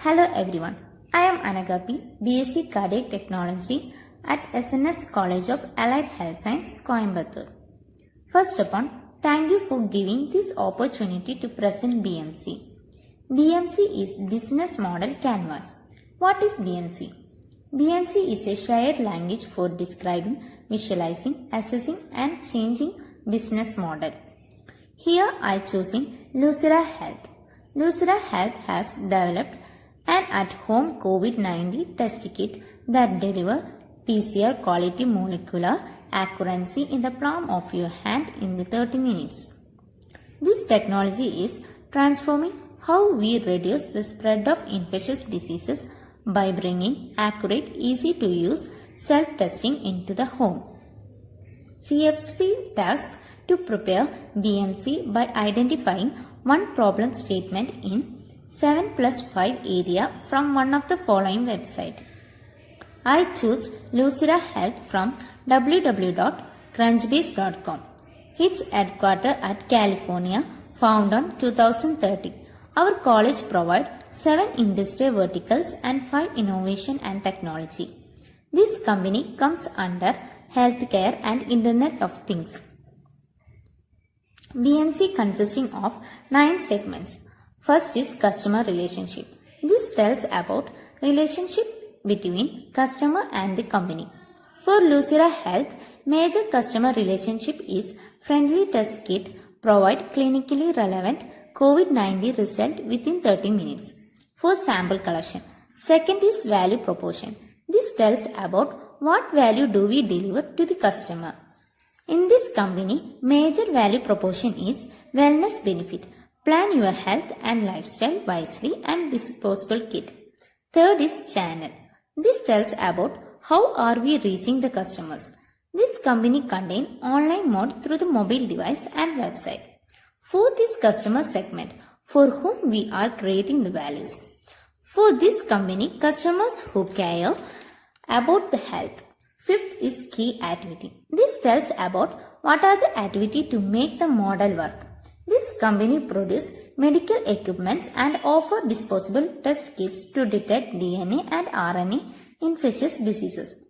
Hello everyone, I am Anagapi, BSc Cardiac Technology at SNS College of Allied Health Science, Coimbatore. First upon, thank you for giving this opportunity to present BMC. BMC is Business Model Canvas. What is BMC? BMC is a shared language for describing, visualizing, assessing and changing business model. Here I choosing Lucira Health. Lucira Health has developed an at-home COVID-19 test kit that delivers PCR quality molecular accuracy in the palm of your hand in the 30 minutes. This technology is transforming how we reduce the spread of infectious diseases by bringing accurate, easy-to-use self-testing into the home. CFC tasked to prepare BMC by identifying one problem statement in 7+5 area from one of the following websites. I choose Lucira Health from www.crunchbase.com. Its headquarters at California, found on 2013. Our college provides 7 industry verticals and 5 innovation and technology. This company comes under healthcare and Internet of Things. BMC consisting of 9 segments. First is customer relationship. This tells about relationship between customer and the company. For Lucira Health, major customer relationship is friendly test kit provide clinically relevant COVID-19 result within 30 minutes for sample collection. Second is value proposition. This tells about what value do we deliver to the customer. In this company, major value proposition is wellness benefit. Plan your health and lifestyle wisely and disposable kit. Third is channel. This tells about how are we reaching the customers. This company contains online mode through the mobile device and website. Fourth is customer segment, for whom we are creating the values. For this company, customers who care about the health. Fifth is key activity. This tells about what are the activity to make the model work. This company produces medical equipments and offer disposable test kits to detect DNA and RNA infectious diseases.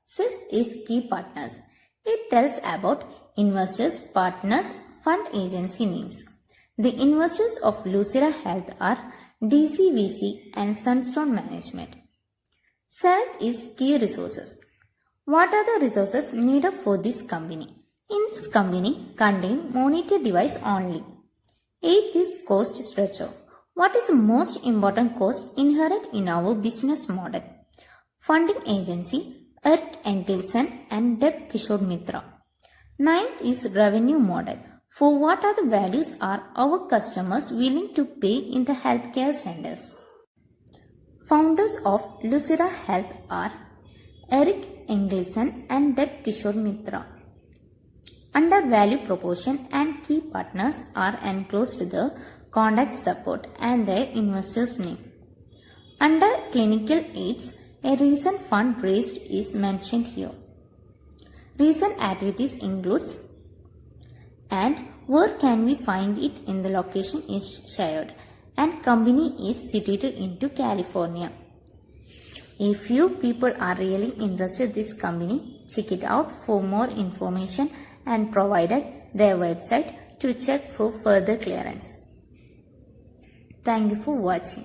Sixth is key partners. It tells about investors, partners, fund agency names. The investors of Lucira Health are DCVC and Sunstone Management. Seventh is key resources. What are the resources needed for this company? In this company, contain monitor device only. Eighth is cost structure. What is the most important cost inherent in our business model? Funding agency, Eric Engelson and Deb Kishore Mitra. Ninth is revenue model. For what are the values are our customers willing to pay in the healthcare centers? Founders of Lucira Health are Eric Engelson and Deb Kishore Mitra. Under value proposition and key partners are enclosed the contact support and their investors' name. Under clinical aids, a recent fund raised is mentioned here. Recent activities includes and where can we find it in the location is shared and company is situated into California. If you people are really interested in this company, check it out for more information and provided their website to check for further clearance. Thank you for watching.